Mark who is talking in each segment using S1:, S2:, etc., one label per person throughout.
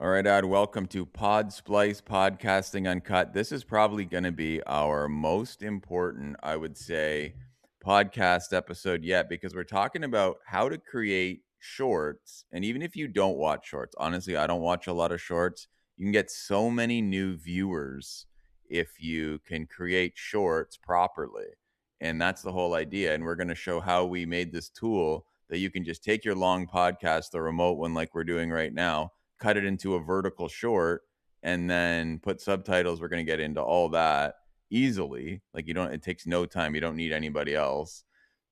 S1: All right, Ad, welcome to Podsplice Podcasting Uncut. This is probably going to be our most important, I would say, podcast episode yet because we're talking about how to create shorts. And even if you don't watch shorts, honestly, I don't watch a lot of shorts. You can get so many new viewers if you can create shorts properly. And that's the whole idea. And we're going to show how we made this tool that you can just take your long podcast, the remote one, like we're doing right now, cut it into a vertical short, and then put subtitles. We're going to get into all that easily. Like it takes no time. You don't need anybody else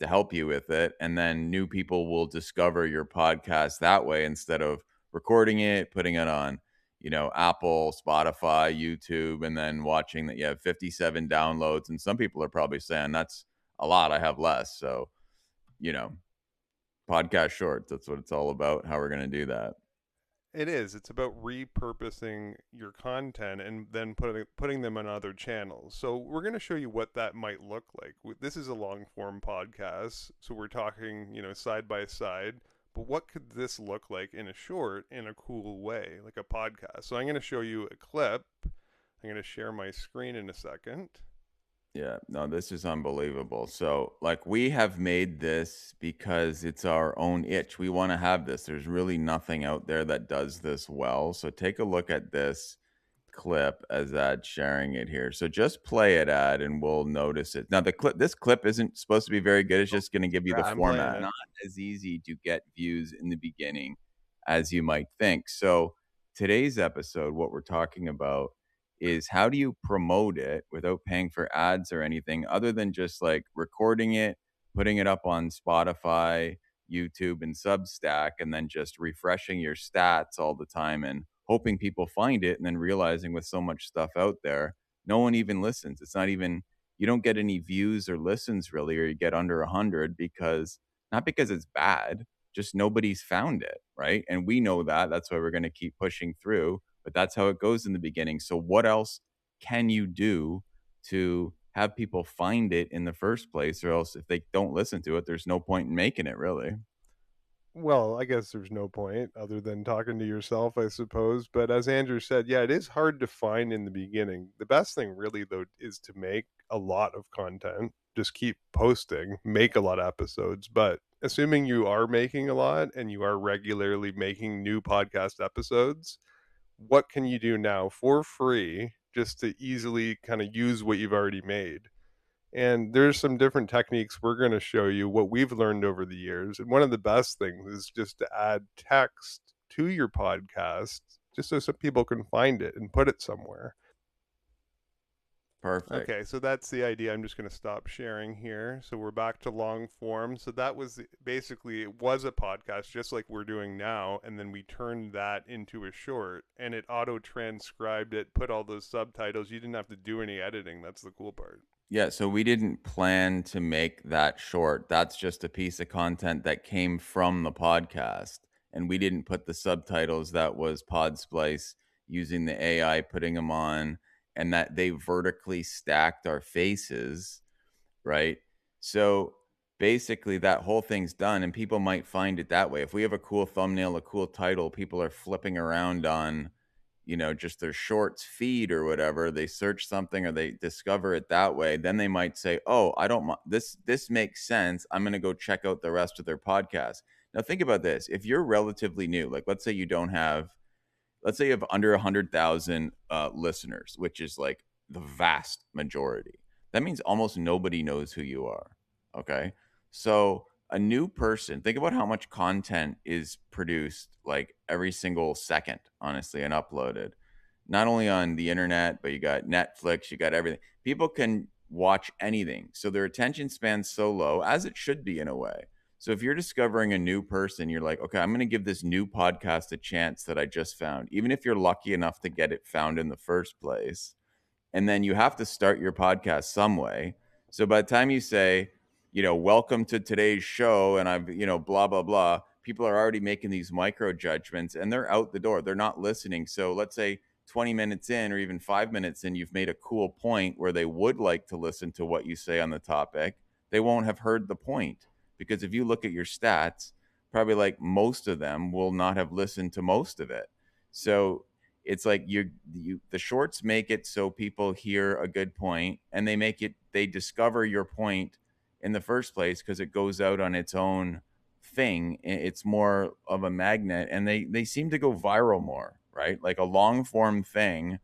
S1: to help you with it. And then new people will discover your podcast that way instead of recording it, putting it on, Apple, Spotify, YouTube, and then watching that you have 57 downloads. And some people are probably saying that's a lot. I have less. So, you know, podcast shorts, that's what it's all about. How we're going to do that.
S2: It is. It's about repurposing your content and then putting them on other channels. So we're going to show you what that might look like. This is a long form podcast, so we're talking, side by side. But what could this look like in a short in a cool way, like a podcast? So I'm going to show you a clip. I'm going to share my screen in a second.
S1: Yeah, no, this is unbelievable. So, like, we have made this because it's our own itch. We want to have this. There's really nothing out there that does this well. So, take a look at this clip as Ad sharing it here. So, just play it, Ad, and we'll notice it. Now, this clip isn't supposed to be very good. It's
S2: Oh,
S1: just going to give you
S2: yeah,
S1: the
S2: I'm playing
S1: format.
S2: it.
S1: Not as easy to get views in the beginning as you might think. So, today's episode, what we're talking about is how do you promote it without paying for ads or anything other than just like recording it, putting it up on Spotify, YouTube, and Substack, and then just refreshing your stats all the time and hoping people find it, and then realizing with so much stuff out there, no one even listens. It's not even, you don't get any views or listens really, or you get under 100 because not because it's bad, just nobody's found it, right? And we know that. That's why we're going to keep pushing through, but that's how it goes in the beginning. So what else can you do to have people find it in the first place, or else if they don't listen to it, there's no point in making it really.
S2: Well, I guess there's no point other than talking to yourself, I suppose. But as Andrew said, yeah, it is hard to find in the beginning. The best thing, really, though, is to make a lot of content. Just keep posting, make a lot of episodes. But assuming you are making a lot and you are regularly making new podcast episodes, what can you do now for free just to easily kind of use what you've already made? And there's some different techniques we're going to show you what we've learned over the years. And one of the best things is just to add text to your podcast just so some people can find it and put it somewhere.
S1: Perfect.
S2: Okay, so that's the idea. I'm just going to stop sharing here. So we're back to long form. So that was basically, it was a podcast just like we're doing now, and then we turned that into a short and it auto transcribed it, put all those subtitles. You didn't have to do any editing. That's the cool part.
S1: Yeah, so we didn't plan to make that short. That's just a piece of content that came from the podcast. And we didn't put the subtitles. That was Podsplice using the AI, putting them on, and that they vertically stacked our faces, right? So basically, that whole thing's done, and people might find it that way. If we have a cool thumbnail, a cool title, people are flipping around on, just their shorts feed or whatever. They search something or they discover it that way. Then they might say, "Oh, I don't this makes sense. I'm going to go check out the rest of their podcast." Now, think about this: if you're relatively new, like let's say you don't have let's say you have under 100,000 listeners, which is like the vast majority. That means almost nobody knows who you are. Okay. So a new person, think about how much content is produced like every single second, honestly, and uploaded. Not only on the internet, but you got Netflix, you got everything. People can watch anything. So their attention span's so low, as it should be in a way. So if you're discovering a new person, you're like, okay, I'm going to give this new podcast a chance that I just found, even if you're lucky enough to get it found in the first place. And then you have to start your podcast some way. So by the time you say, welcome to today's show, and I've, blah, blah, blah, people are already making these micro judgments and they're out the door. They're not listening. So let's say 20 minutes in or even 5 minutes in, you've made a cool point where they would like to listen to what you say on the topic. They won't have heard the point because if you look at your stats, probably like most of them will not have listened to most of it. So it's like the shorts make it so people hear a good point, and they discover your point in the first place because it goes out on its own thing. It's more of a magnet, and they seem to go viral more, right? Like a long form thing,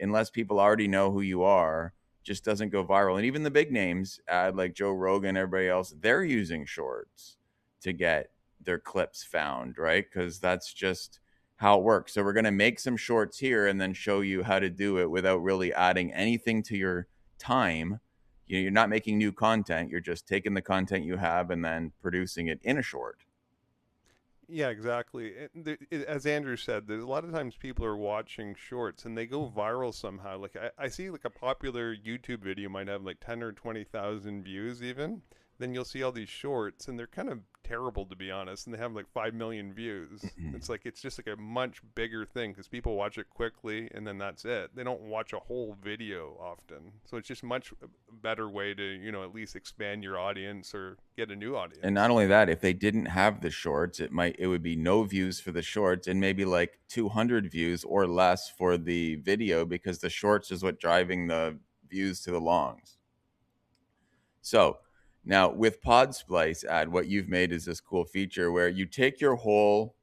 S1: unless people already know who you are, just doesn't go viral. And even the big names, like Joe Rogan, everybody else, they're using shorts to get their clips found, right? Because that's just how it works. So we're going to make some shorts here and then show you how to do it without really adding anything to your time. You're not making new content. You're just taking the content you have and then producing it in a short.
S2: Yeah, exactly. As Andrew said, there's a lot of times people are watching shorts and they go viral somehow. Like I see like a popular YouTube video might have like 10 or 20,000 views even. Then you'll see all these shorts and they're kind of terrible to be honest, and they have like 5 million views. It's like it's just like a much bigger thing because people watch it quickly and then that's it. They don't watch a whole video often. So it's just much better way to, at least expand your audience or get a new
S1: And not
S2: audience.
S1: only that, if they didn't have the shorts, it would be no views for the shorts and maybe like 200 views or less for the video because the shorts is what driving the views to the longs. So now with Podsplice ad, what you've made is this cool feature where you take your whole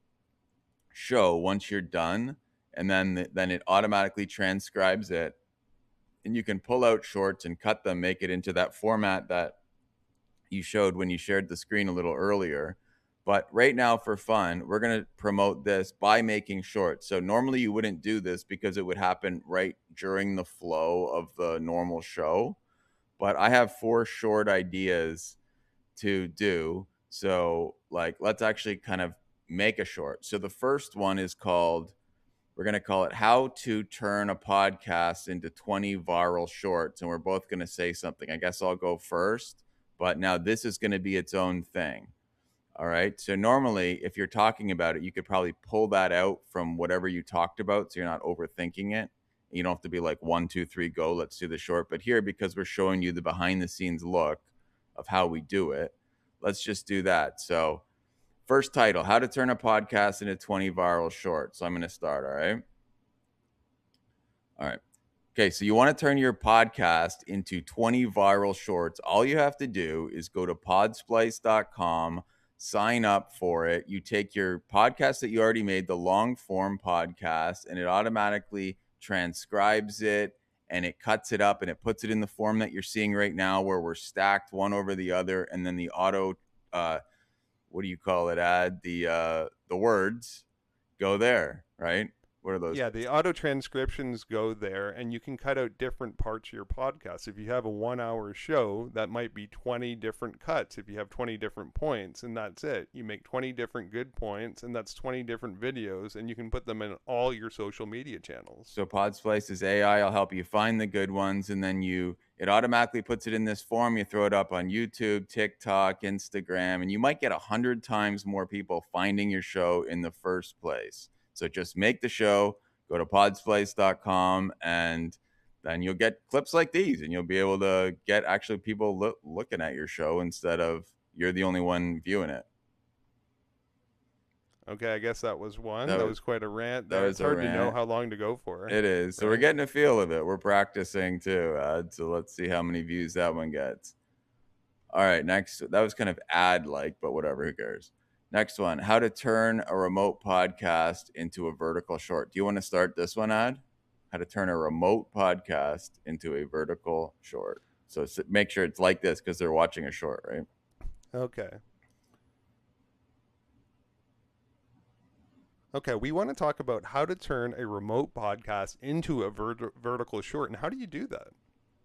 S1: show once you're done, and then it automatically transcribes it, and you can pull out shorts and cut them, make it into that format that you showed when you shared the screen a little earlier. But right now, for fun, we're going to promote this by making shorts. So normally you wouldn't do this because it would happen right during the flow of the normal show. But I have 4 short ideas to do. So, like, let's actually kind of make a short. So the first one is called, we're going to call it How to Turn a Podcast into 20 Viral Shorts. And we're both going to say something. I guess I'll go first, but now this is going to be its own thing. All right. So normally, if you're talking about it, you could probably pull that out from whatever you talked about. So you're not overthinking it. You don't have to be like 1, 2, 3, go. Let's do the short. But here, because we're showing you the behind the scenes look of how we do it, let's just do that. So, first title, How to Turn a Podcast into 20 Viral Shorts. So I'm going to start. All right. All right. Okay, so you want to turn your podcast into 20 viral shorts. All you have to do is go to podsplice.com, sign up for it. You take your podcast that you already made, the long form podcast, and it automatically transcribes it and it cuts it up and it puts it in the form that you're seeing right now where we're stacked one over the other, and then the auto what do you call it, ad, the words go there, right? What are those?
S2: Yeah, the auto transcriptions go there, and you can cut out different parts of your podcast. If you have a 1 hour show, that might be 20 different cuts. If you have 20 different points, and that's it. You make 20 different good points, and that's 20 different videos, and you can put them in all your social media channels.
S1: So Podsplice's AI will help you find the good ones, and then it automatically puts it in this form. You throw it up on YouTube, TikTok, Instagram, and you might get 100 times more people finding your show in the first place. So just make the show, go to podsplice.com, and then you'll get clips like these, and you'll be able to get actually people looking at your show instead of you're the only one viewing it.
S2: Okay, I guess that was one.
S1: That
S2: That
S1: was
S2: was quite a rant
S1: that
S2: there.
S1: was
S2: It's
S1: a
S2: hard to know
S1: rant.
S2: how long to go for,
S1: It is. So we're
S2: right?
S1: getting a feel of it. We're practicing too. So let's see how many views that one gets. All right, next. That was kind of ad like, but whatever, who cares? Next one, how to turn a remote podcast into a vertical short. Do you want to start this one, ad? How to turn a remote podcast into a vertical short. So make sure it's like this because they're watching a short, right?
S2: Okay. Okay, we want to talk about how to turn a remote podcast into a vertical short, and how do you do that?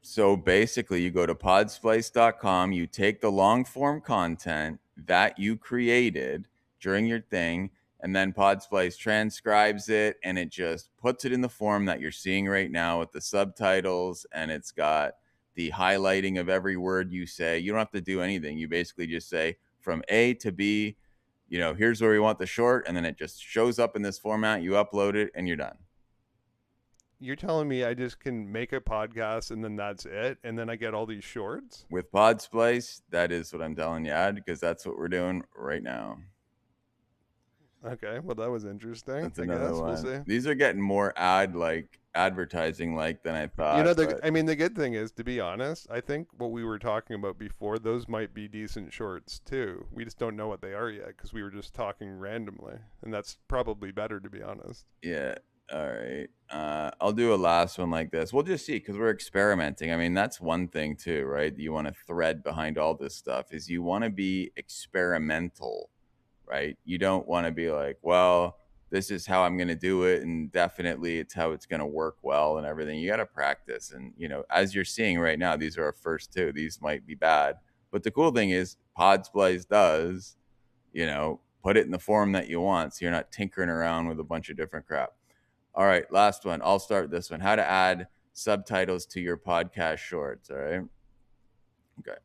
S1: So basically, you go to podsplice.com, you take the long form content that you created during your thing, and then Podsplice transcribes it and it just puts it in the form that you're seeing right now with the subtitles, and it's got the highlighting of every word you say. You don't have to do anything. You basically just say from A to B, here's where we want the short, and then it just shows up in this format. You upload it and you're done.
S2: You're telling me I just can make a podcast and then that's it, and then I get all these shorts?
S1: With Podsplice, that is what I'm telling you, Ad, because that's what we're doing right now.
S2: Okay, well, that was interesting,
S1: That's
S2: I
S1: another
S2: guess, we'll
S1: one.
S2: see.
S1: These are getting more advertising like than I
S2: You
S1: thought,
S2: know,
S1: but
S2: the good thing is, to be honest, I think what we were talking about before, those might be decent shorts too. We just don't know what they are yet because we were just talking randomly, and that's probably better, to be honest.
S1: yeah. All right. I'll do a last one like this. We'll just see because we're experimenting. I mean, that's one thing too, right? You want to thread behind all this stuff is you want to be experimental, right? You don't want to be like, well, this is how I'm going to do it, and definitely it's how it's going to work well and everything. You got to practice, and as you're seeing right now, these are our first two. These might be bad, but the cool thing is, Podsplice does, put it in the form that you want, so you're not tinkering around with a bunch of different crap. All right, last one. I'll start this one. How to add subtitles to your podcast shorts. All right. Okay.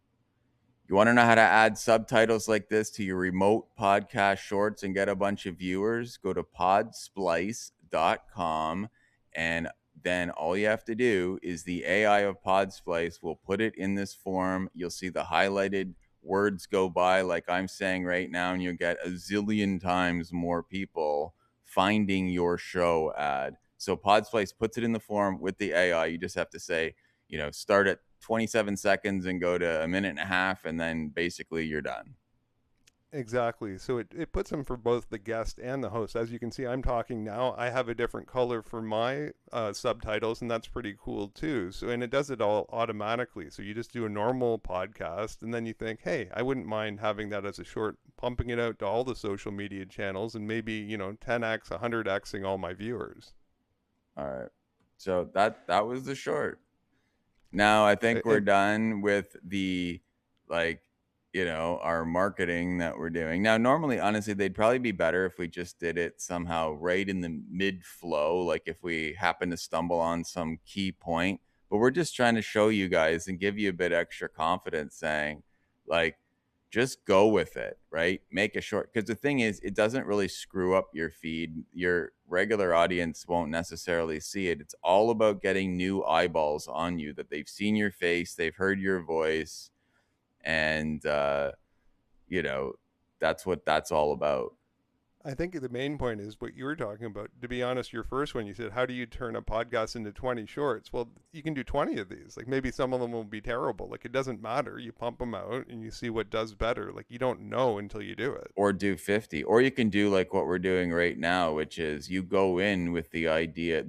S1: You want to know how to add subtitles like this to your remote podcast shorts and get a bunch of viewers? Go to podsplice.com, and then all you have to do is the AI of Podsplice will put it in this form. You'll see the highlighted words go by like I'm saying right now, and you'll get a zillion times more people finding your show ad. So Podsplice puts it in the form with the AI. You just have to say, start at 27 seconds and go to a minute and a half, and then basically you're done.
S2: Exactly. So it puts them for both the guest and the host. As you can see, I'm talking now. I have a different color for my subtitles, and that's pretty cool too. So, and it does it all automatically. So you just do a normal podcast, and then you think, hey, I wouldn't mind having that as a short, pumping it out to all the social media channels, and maybe 10x, 100xing all my viewers.
S1: All right. So that was the short. Now I think we're
S2: And
S1: done with the, like, our marketing that we're doing. Now normally honestly they'd probably be better if we just did it somehow right in the mid flow, like if we happen to stumble on some key point, but we're just trying to show you guys and give you a bit extra confidence saying, like, just go with it, right? Make a short, because the thing is, it doesn't really screw up your feed. Your regular audience won't necessarily see it. It's all about getting new eyeballs on you, that they've seen your face, they've heard your voice, and you know, that's what that's all about.
S2: I think the main point is what you were talking about. To be honest, your first one, you said, how do you turn a podcast into 20 shorts? Well, you can do 20 of these. Like maybe some of them will be terrible. Like it doesn't matter. You pump them out and you see what does better. Like you don't know until you do it.
S1: Or do 50, or you can do like what we're doing right now, which is you go in with the idea,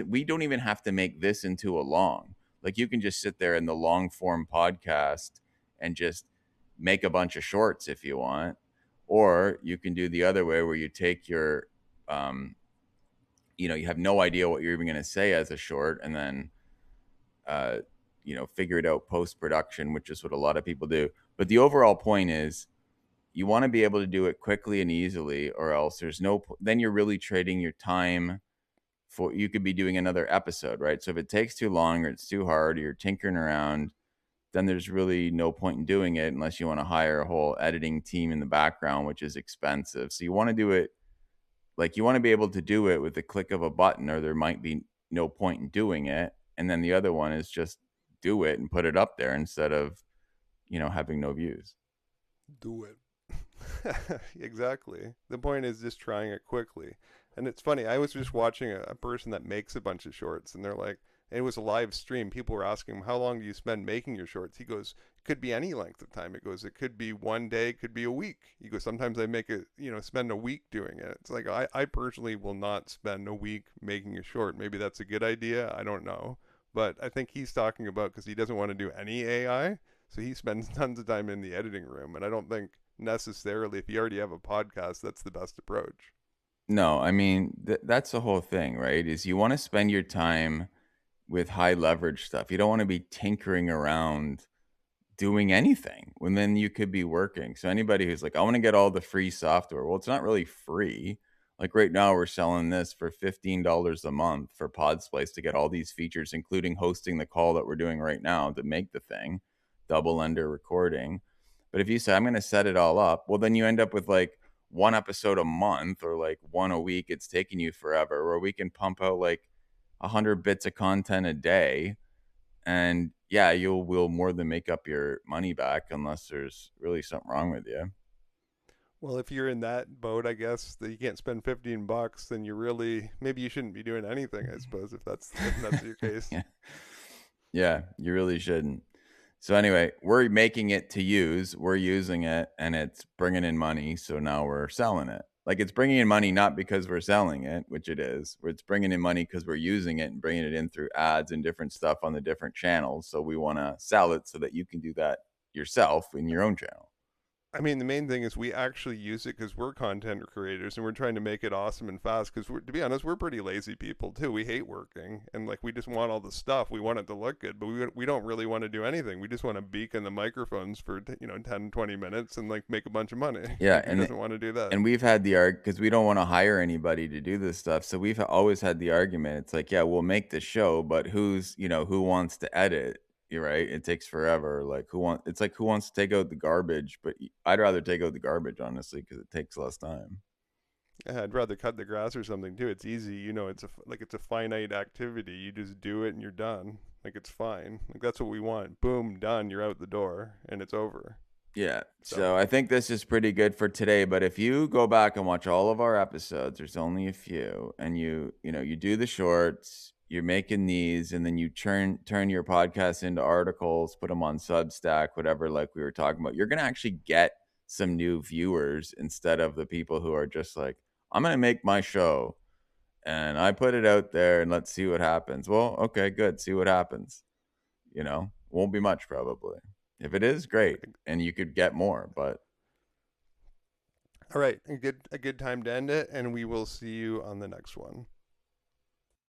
S1: we don't even have to make this into a long, like you can just sit there in the long form podcast and just make a bunch of shorts if you want, or you can do the other way where you take your um you have no idea what you're even going to say as a short, and then uh figure it out post production, which is what a lot of people do. But the overall point is, you want to be able to do it quickly and easily, or else then you're really trading your time. For You could be doing another episode, right? So if it takes too long or it's too hard or you're tinkering around, then there's really no point in doing it unless you want to hire a whole editing team in the background, which is expensive. So you want to do it, like, you want to be able to do it with the click of a button, or there might be no point in doing it. And then the other one is just do it and put it up there instead of having no views.
S2: Do it. Exactly. The point is just trying it quickly. And it's funny, I was just watching a person that makes a bunch of shorts, and they're like, and it was a live stream. People were asking him, how long do you spend making your shorts? He goes, it could be any length of time. It goes, it could be one day, it could be a week. He goes, sometimes I make it, spend a week doing it. It's like, I personally will not spend a week making a short. Maybe that's a good idea. I don't know. But I think he's talking about because he doesn't want to do any AI. So he spends tons of time in the editing room. And I don't think necessarily if you already have a podcast, that's the best approach.
S1: No, I mean, that's the whole thing, right? Is you want to spend your time with high leverage stuff. You don't want to be tinkering around doing anything when then you could be working. So anybody who's like, I want to get all the free software, well, it's not really free. Like right now, we're selling this for $15 a month for Podsplice to get all these features, including hosting the call that we're doing right now to make the thing, double ender recording. But if you say, I'm going to set it all up, well, then you end up with like one episode a month or like one a week. It's taking you forever, where we can pump out like 100 bits of content a day, and yeah, will more than make up your money back unless there's really something wrong with you.
S2: Well, if you're in that boat, I guess that you can't spend 15 bucks, then you really maybe you shouldn't be doing anything, I suppose, if that's your case.
S1: Yeah. Yeah, you really shouldn't. So anyway, we're making it to use, we're using it, and it's bringing in money, so now we're selling it. Like, it's bringing in money not because we're selling it, which it is, it's bringing in money because 'cause we're using it and bringing it in through ads and different stuff on the different channels, so we wanna sell it so that you can do that yourself in your own channel.
S2: I mean, the main thing is we actually use it because we're content creators and we're trying to make it awesome and fast. Because to be honest, we're pretty lazy people too. We hate working and like we just want all the stuff. We want it to look good, but we don't really want to do anything. We just want to beacon the microphones for 10, 20 minutes and like make a bunch of money.
S1: Yeah,
S2: Like who doesn't want to do that?
S1: and we've had the arg because we don't wanna hire anybody to do this stuff, so we've always had the argument, it's like, "Yeah, we'll make the show, but who wants to edit?" You right? It takes forever, like, it's like, who wants to take out the garbage? But I'd rather take out the garbage, honestly, because it takes less time.
S2: Yeah, I'd rather cut the grass or something too. It's easy, it's a finite activity. You just do it and you're done. Like it's fine. Like that's what we want. Boom, done. You're out the door and it's over.
S1: Yeah.
S2: So
S1: So I think this is pretty good for today. But if you go back and watch all of our episodes, there's only a few, and you do the shorts, you're making these, and then you turn your podcast into articles, put them on Substack, whatever, like we were talking about, you're gonna actually get some new viewers instead of the people who are just like, I'm gonna make my show and I put it out there and let's see what happens. Well, okay, good. See what happens. Won't be much probably. If it is, great, and you could get more, but
S2: all right, a good time to end it, and we will see you on the next one.